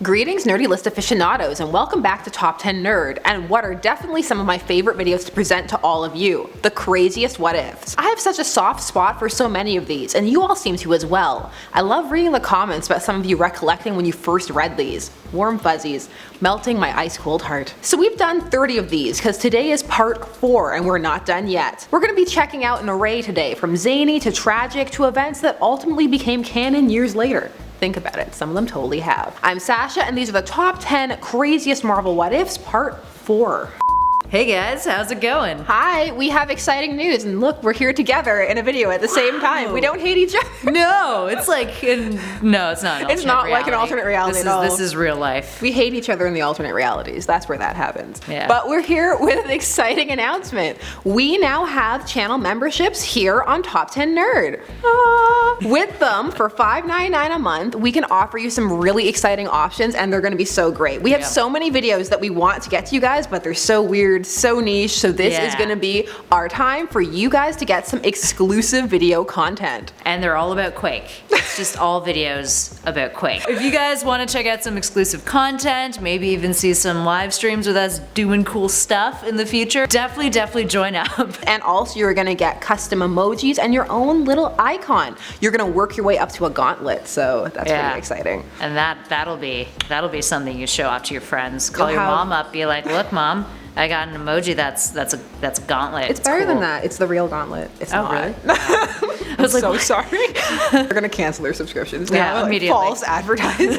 Greetings nerdy list aficionados, and welcome back to Top 10 Nerd and what are definitely some of my favorite videos to present to all of you, the craziest what ifs. I have such a soft spot for so many of these, and you all seem to as well. I love reading the comments about some of you recollecting when you first read these. Warm fuzzies, melting my ice cold heart. So we've done 30 of these because today is part 4 and we're not done yet. We're going to be checking out an array today, from zany to tragic to events that ultimately became canon years later. Think about it, some of them totally have. I'm Sasha and these are the top 10 craziest Marvel What Ifs part 4. Hey guys, how's it going? Hi, we have exciting news and look, we're here together in a video at the same time. We don't hate each other. No, it's like, no, it's not an alternate It's not reality. like an alternate reality at all. This is real life. We hate each other in the alternate realities. That's where that happens. Yeah. But we're here with an exciting announcement. We now have channel memberships here on Top 10 Nerd. With them, for $5.99 a month, we can offer you some really exciting options and they're gonna be so great. We have so many videos that we want to get to you guys, but they're so weird, so niche, so this is gonna be our time for you guys to get some exclusive video content. And they're all about Quake. It's just all videos about Quake. If you guys want to check out some exclusive content, maybe even see some live streams with us doing cool stuff in the future, definitely join up. And also you're gonna get custom emojis and your own little icon. You're gonna work your way up to a gauntlet, so that's pretty exciting. And that'll be something you show off to your friends. Call your mom up, be like, look mom, I got an emoji that's a gauntlet. It's better than that. It's the real gauntlet. It's not. Really? I was so sorry. We're gonna cancel their subscriptions now. Yeah, immediately. False advertising.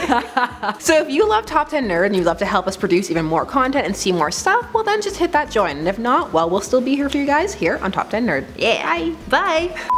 So if you love Top 10 Nerd and you'd love to help us produce even more content and see more stuff, well then just hit that join. And if not, well, we'll still be here for you guys here on Top 10 Nerd. Yeah. Bye. Bye.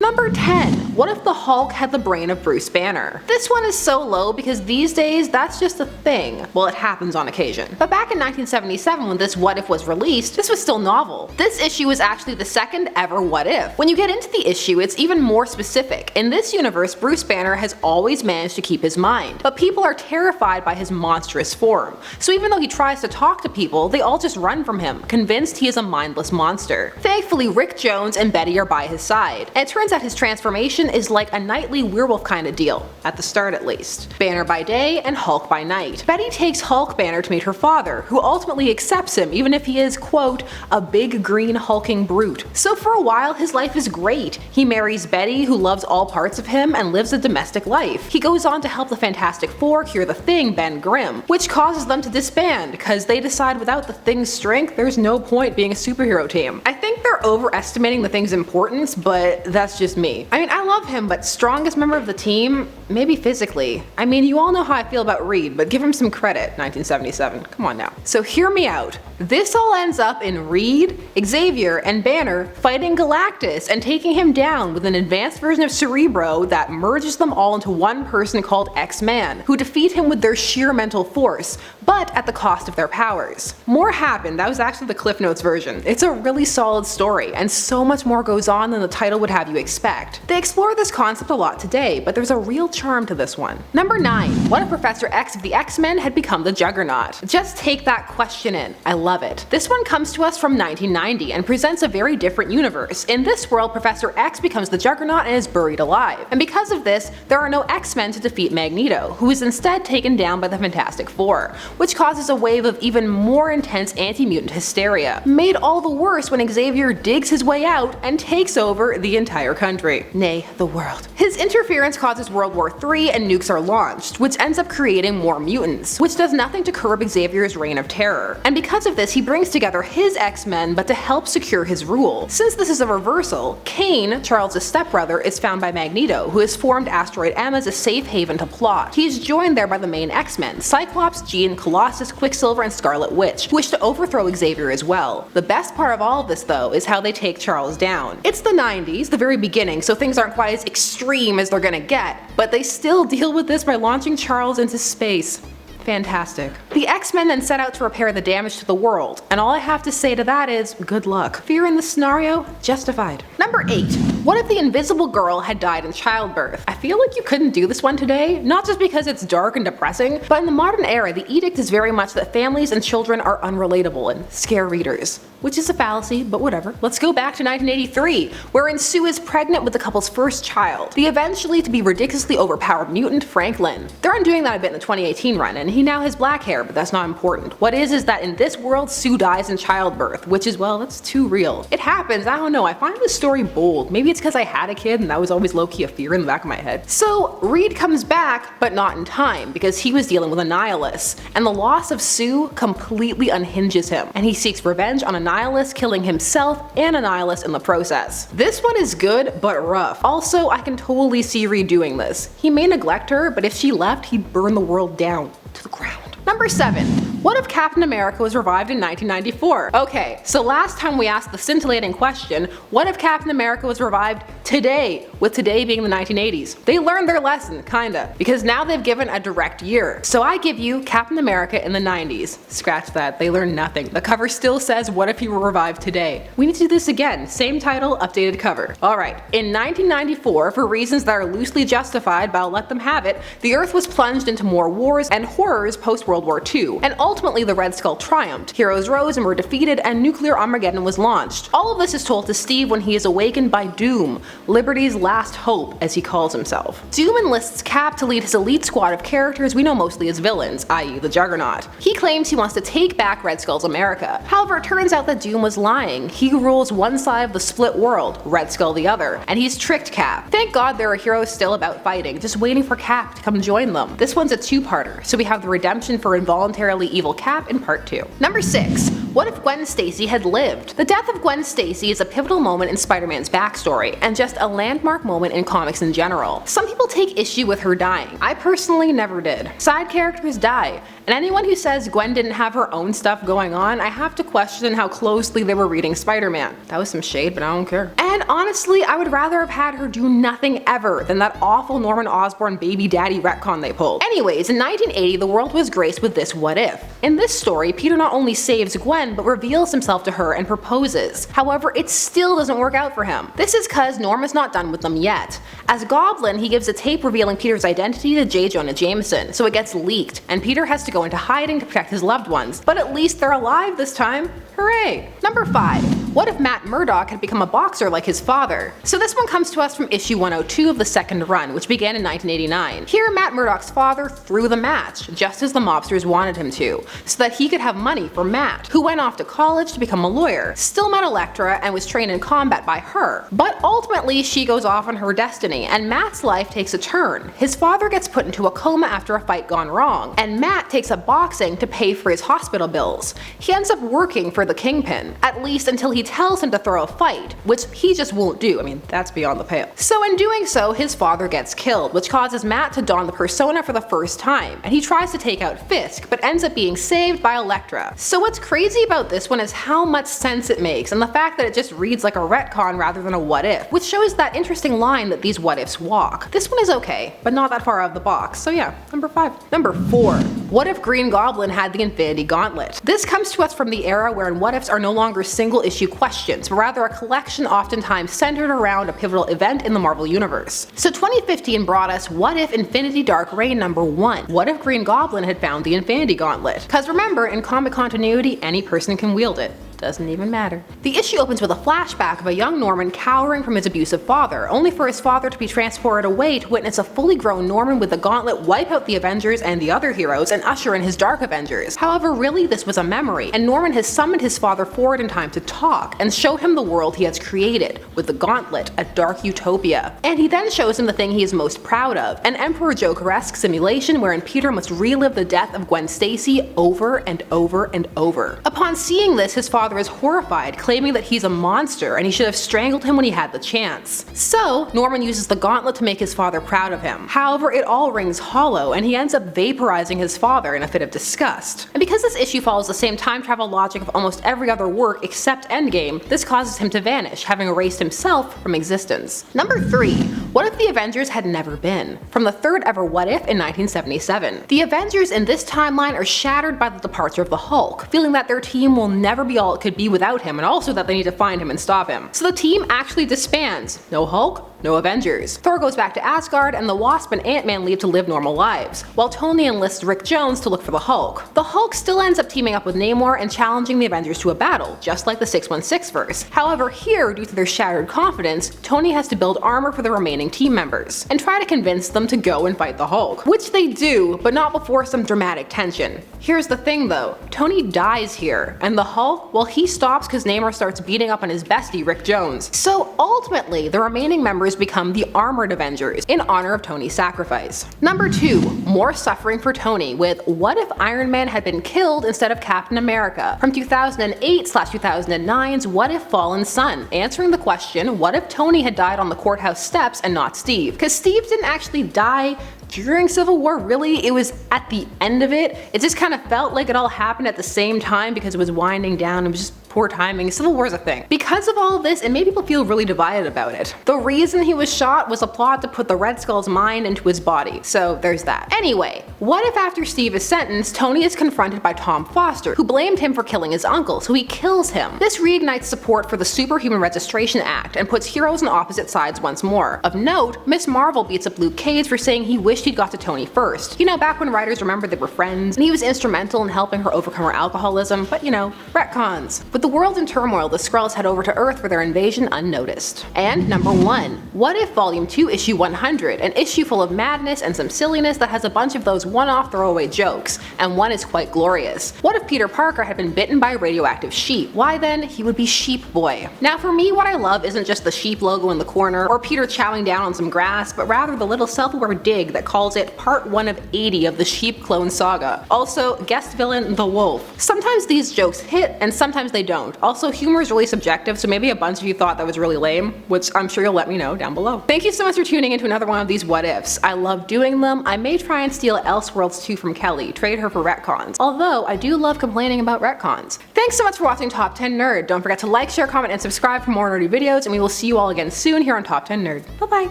Number 10. What if the Hulk had the brain of Bruce Banner? This one is so low because these days that's just a thing. Well, it happens on occasion. But back in 1977 when this What If was released, this was still novel. This issue is actually the second ever What If. When you get into the issue, it's even more specific. In this universe, Bruce Banner has always managed to keep his mind, but people are terrified by his monstrous form. So even though he tries to talk to people, they all just run from him, convinced he is a mindless monster. Thankfully, Rick Jones and Betty are by his side, and it turns out his transformation is like a nightly werewolf kind of deal, at the start at least. Banner by day and Hulk by night. Betty takes Hulk Banner to meet her father, who ultimately accepts him even if he is, quote, a big green hulking brute. So for a while his life is great. He marries Betty, who loves all parts of him and lives a domestic life. He goes on to help the Fantastic Four cure the Thing, Ben Grimm, which causes them to disband because they decide without the Thing's strength there's no point being a superhero team. I think they're overestimating the Thing's importance, but that's just me. I mean, I love him, but strongest member of the team? Maybe physically. I mean, you all know how I feel about Reed, but give him some credit, 1977. Come on now. So hear me out. This all ends up in Reed, Xavier, and Banner fighting Galactus and taking him down with an advanced version of Cerebro that merges them all into one person called X-Man, who defeat him with their sheer mental force, but at the cost of their powers. More happened. That was actually the Cliff Notes version. It's a really solid story, and so much more goes on than the title would have you expect. They explore this concept a lot today, but there's a real charm to this one. Number 9. What if Professor X of the X-Men had become the Juggernaut? Just take that question in. I love it. This one comes to us from 1990 and presents a very different universe. In this world, Professor X becomes the Juggernaut and is buried alive. And because of this, there are no X-Men to defeat Magneto, who is instead taken down by the Fantastic Four, which causes a wave of even more intense anti-mutant hysteria, made all the worse when Xavier digs his way out and takes over the entire country. Nay, the world. His interference causes World War III and nukes are launched, which ends up creating more mutants, which does nothing to curb Xavier's reign of terror. And because of this, he brings together his X-Men but to help secure his rule. Since this is a reversal, Kane, Charles' stepbrother, is found by Magneto, who has formed Asteroid M as a safe haven to plot. He is joined there by the main X-Men, Cyclops, Jean, Colossus, Quicksilver, and Scarlet Witch, who wish to overthrow Xavier as well. The best part of all of this though is how they take Charles down. It's the 90s, the very beginning, so things aren't quite as extreme as they're gonna get, but they still deal with this by launching Charles into space. Fantastic. The X-Men then set out to repair the damage to the world, and all I have to say to that is, good luck. Fear in this scenario? Justified. Number 8. What if the Invisible Girl had died in childbirth? I feel like you couldn't do this one today, not just because it's dark and depressing, but in the modern era, the edict is very much that families and children are unrelatable and scare readers. Which is a fallacy, but whatever. Let's go back to 1983, wherein Sue is pregnant with the couple's first child, the eventually to be ridiculously overpowered mutant Franklin. They're undoing that a bit in the 2018 run, and he now has black hair, but that's not important. What is that in this world, Sue dies in childbirth, which is, well, that's too real. It happens, I don't know, I find this story bold. Maybe it's because I had a kid and that was always low-key a fear in the back of my head. So Reed comes back, but not in time, because he was dealing with a nihilist, and the loss of Sue completely unhinges him, and he seeks revenge on a nihilist, killing himself and a nihilist in the process. This one is good, but rough. Also, I can totally see Reed doing this. He may neglect her, but if she left, he'd burn the world down to the ground. Number 7. What if Captain America was revived in 1994? Okay, so last time we asked the scintillating question, what if Captain America was revived today, with today being the 1980s? They learned their lesson, kinda, because now they've given a direct year. So I give you Captain America in the 90s. Scratch that, they learned nothing. The cover still says what if he were revived today. We need to do this again, same title, updated cover. Alright, in 1994, for reasons that are loosely justified, but I'll let them have it, the Earth was plunged into more wars and horrors post-World War II, and ultimately the Red Skull triumphed. Heroes rose and were defeated, and nuclear Armageddon was launched. All of this is told to Steve when he is awakened by Doom, Liberty's last hope, as he calls himself. Doom enlists Cap to lead his elite squad of characters we know mostly as villains, i.e. the Juggernaut. He claims he wants to take back Red Skull's America. However, it turns out that Doom was lying. He rules one side of the split world, Red Skull the other, and he's tricked Cap. Thank God there are heroes still about fighting, just waiting for Cap to come join them. This one's a two-parter, so we have the redemption for involuntarily evil Cap in part 2. Number 6. What if Gwen Stacy had lived? The death of Gwen Stacy is a pivotal moment in Spider-Man's backstory, and just a landmark moment in comics in general. Some people take issue with her dying. I personally never did. Side characters die, and anyone who says Gwen didn't have her own stuff going on, I have to question how closely they were reading Spider-Man. That was some shade, but I don't care. And honestly, I would rather have had her do nothing ever than that awful Norman Osborn baby daddy retcon they pulled. Anyways, in 1980, the world was graced with this what if. In this story, Peter not only saves Gwen, but reveals himself to her and proposes. However, it still doesn't work out for him. This is cause Norman's not done with them yet. As Goblin, he gives a tape revealing Peter's identity to J. Jonah Jameson, so it gets leaked, and Peter has to go into hiding to protect his loved ones. But at least they're alive this time. Hooray! Number 5. What if Matt Murdock had become a boxer like his father? So this one comes to us from issue 102 of the second run, which began in 1989. Here, Matt Murdock's father threw the match, just as the mobsters wanted him to, so that he could have money for Matt, who went off to college to become a lawyer, still met Elektra and was trained in combat by her. But ultimately, she goes off on her destiny, and Matt's life takes a turn. His father gets put into a coma after a fight gone wrong, and Matt takes up boxing to pay for his hospital bills. He ends up working for the Kingpin, at least until he tells him to throw a fight, which he just won't do. I mean, that's beyond the pale. So in doing so, his father gets killed, which causes Matt to don the persona for the first time, and he tries to take out Fisk, but ends up being saved by Elektra. So what's crazy about this one is how much sense it makes, and the fact that it just reads like a retcon rather than a what if, which shows that interesting line that these what ifs walk. This one is okay, but not that far out of the box, so yeah, number 5. Number 4. What if Green Goblin had the Infinity Gauntlet? This comes to us from the era wherein what ifs are no longer single issue questions, but rather a collection oftentimes centered around a pivotal event in the Marvel Universe. So 2015 brought us What If Infinity Dark Reign number 1. What if Green Goblin had found the Infinity Gauntlet? Cause remember, in comic continuity, any person can wield it. Doesn't even matter. The issue opens with a flashback of a young Norman cowering from his abusive father, only for his father to be transported away to witness a fully grown Norman with the gauntlet wipe out the Avengers and the other heroes and usher in his Dark Avengers. However, really this was a memory, and Norman has summoned his father forward in time to talk and show him the world he has created, with the gauntlet, a dark utopia. And he then shows him the thing he is most proud of, an Emperor Joker-esque simulation wherein Peter must relive the death of Gwen Stacy over and over and over. Upon seeing this, his father is horrified, claiming that he's a monster and he should have strangled him when he had the chance. So, Norman uses the gauntlet to make his father proud of him. However, it all rings hollow, and he ends up vaporizing his father in a fit of disgust. And because this issue follows the same time travel logic of almost every other work except Endgame, this causes him to vanish, having erased himself from existence. Number 3. What if the Avengers had never been? From the third ever What If in 1977. The Avengers in this timeline are shattered by the departure of the Hulk, feeling that their team will never be all it could be without him, and also that they need to find him and stop him. So the team actually disbands. No Hulk, no Avengers. Thor goes back to Asgard, and the Wasp and Ant-Man leave to live normal lives, while Tony enlists Rick Jones to look for the Hulk. The Hulk still ends up teaming up with Namor and challenging the Avengers to a battle, just like the 616 verse. However, here, due to their shattered confidence, Tony has to build armor for the remaining team members, and try to convince them to go and fight the Hulk. Which they do, but not before some dramatic tension. Here's the thing though, Tony dies here, and the Hulk, well, he stops because Namor starts beating up on his bestie Rick Jones. So ultimately, the remaining members become the Armored Avengers, in honor of Tony's sacrifice. Number 2, more suffering for Tony with What If Iron Man had been killed instead of Captain America? From 2008/2009's What If Fallen Son, answering the question, what if Tony had died on the courthouse steps and not Steve? Because Steve didn't actually die during Civil War, really, it was at the end of it. It just kind of felt like it all happened at the same time because it was winding down. It was just poor timing. Civil War is a thing. Because of all this, it made people feel really divided about it. The reason he was shot was a plot to put the Red Skull's mind into his body, so there's that. Anyway, what if after Steve is sentenced, Tony is confronted by Tom Foster, who blamed him for killing his uncle, so he kills him. This reignites support for the Superhuman Registration Act and puts heroes on opposite sides once more. Of note, Miss Marvel beats up Luke Cage for saying he wished he'd got to Tony first. You know, back when writers remembered they were friends, and he was instrumental in helping her overcome her alcoholism, but you know, retcons. With the world in turmoil, the Skrulls head over to Earth for their invasion unnoticed. And number 1, What If Volume 2 Issue 100, an issue full of madness and some silliness that has a bunch of those one-off throwaway jokes, and one is quite glorious. What if Peter Parker had been bitten by a radioactive sheep? Why then, he would be SHEEPBOY. Now for me, what I love isn't just the sheep logo in the corner, or Peter chowing down on some grass, but rather the little self-aware dig that calls it part 1 of 80 of the Sheep Clone Saga. Also, guest villain the wolf. Sometimes these jokes hit, and sometimes they don't. Also, humor is really subjective, so maybe a bunch of you thought that was really lame, which I'm sure you'll let me know down below. Thank you so much for tuning into another one of these What Ifs. I love doing them. I may try and steal Elseworlds 2 from Kelly, trade her for retcons. Although, I do love complaining about retcons. Thanks so much for watching Top 10 Nerd. Don't forget to like, share, comment, and subscribe for more nerdy videos, and we will see you all again soon here on Top 10 Nerd. Bye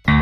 bye!